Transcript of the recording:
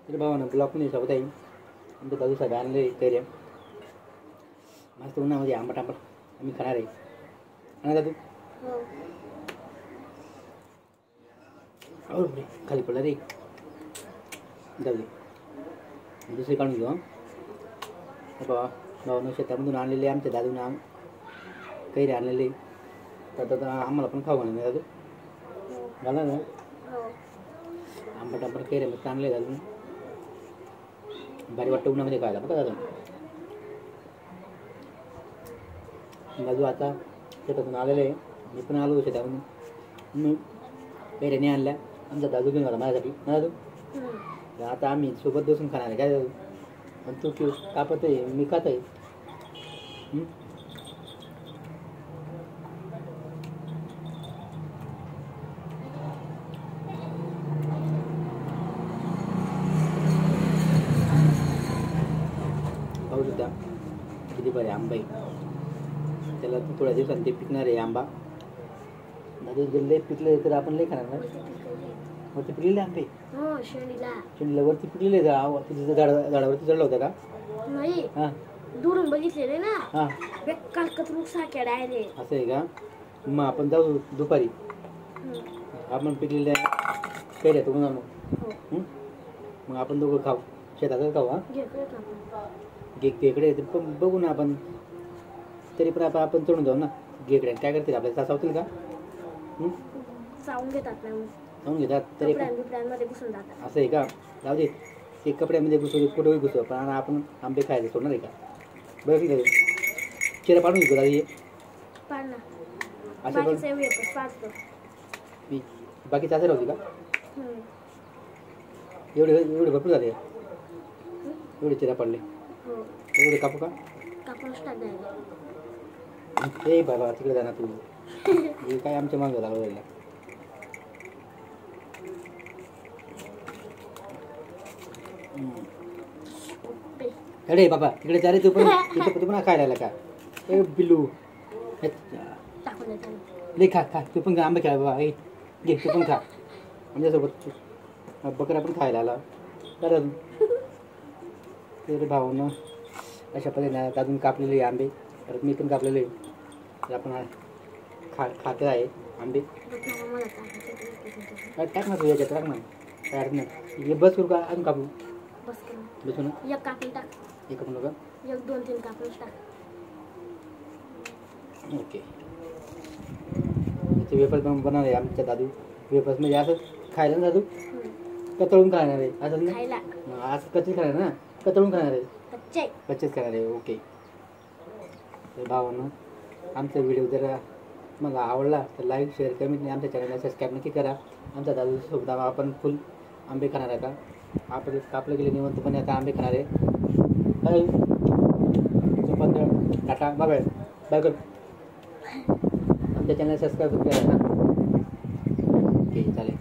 तर भावानं ब्लॉक नाही सोबत आहे आमच्या दादू साहेब आणले कैऱ्या मस्त उन्हामध्ये आंबट आंबट आम्ही खाणार आहे ना दादू. हो खाली पडला रे जाऊ दे दुसरी काढून घेऊ. बाबा भावानं शेतामधून आणलेले आमच्या दादूने कैऱ्या आणलेले तर आम्हाला पण खाऊ घालणार दादू घाला ना. आंबट आंबट कैऱ्या मस्त आणले दादून भारी वाटतं उन्हामध्ये खायला बघा दादू. दादू आता शेतातून आलेले आहे मी पण आलो शेतातून कैऱ्या नाही आणल्या आमचा दादू घेऊन आला माझ्यासाठी ना दादू. आता आम्ही सोबत बसून खाणार आहे काय दादू. पण तू तू कापत आहे मी खात आहे. पाहू सुद्धा किती बरे आंबा आहे त्याला थोड्या दिवसांनी ते पिकणार आहे आंबा. दादू जर लय पिकले तर आपण लय खाणार ना. वरती पिकलेले आंबे शेंडीला वरती पिकलेले तिथे झाडावरती चढला होता का. नाही हां दुरून बघितलेले ना. हां बेकार कचरूक सारख्या डायरेक्ट असं आहे का. मग आपण जाऊ दुपारी आपण पिकलेल्या कैऱ्या तुम्ही आणू मग आपण दोघं खाऊ शेतातच खाऊ. हां गेकडे पण बघू ना आपण तरी पण आपण चढून जाऊ ना गेकड्या काय करतील आपल्याला सासावतील का. चावून घेतात जाऊन घेतात तरी असं आहे का. जाऊ दे ते कपड्यामध्ये घुसवले कुठेही घुसव पण आपण आंबे खायचे सोडणार आहे का. बरं ठीक आहे चिरा पाडून घेतो दादी असं बाकी असं होती का. एवढे भरपूर झाले एवढे चिरा पडले एवढे कापू का. हे बाबा तिकडे जाणार तू हे काय आमच्या मागं लागलं. अरे बाबा तिकडे जा रे तू पण तू पण खायला का ए बिल्लू ले खा खा तू पण आंबे खाय बाबा. घे तू पण खा आमच्यासोबत बकरा पण खायला आला कारण ते भावानं अशा पद्धतीने अजून कापलेले आंबे परत मी पण कापलेले आपण खाते आहे आंबे. टाक ना तू याच्यात टाक ना काय अर्थ नाही हे बस करू का अजून कापू बसू ना एक कापून टाक एक कापून नका 1-2-3 कापून टाक. ओके ते वेफर्स बनवणार आहे आमच्या दादू. वेफर्स म्हणजे असं खायला ना दादू का तळून खाणार आहे असं खायला असं कच्चेच खाणार ना का तळून खाणार आहे कच्चेच खाणार आहे. ओके तर भावानं आमचा व्हिडिओ जर मला आवडला तर लाईक शेअर कमेंट आणि आमच्या चॅनलला सबस्क्राईब नक्की करा. आमच्या दादूसोबत आपण फुल आंबे खाणार आहे का आपण कापलं गेले निवंतपणे आता आंबे खाणार आहे. टाटा बाय बाय कर आमच्या चॅनल सबस्क्राईब करा ना. ओके चालेल.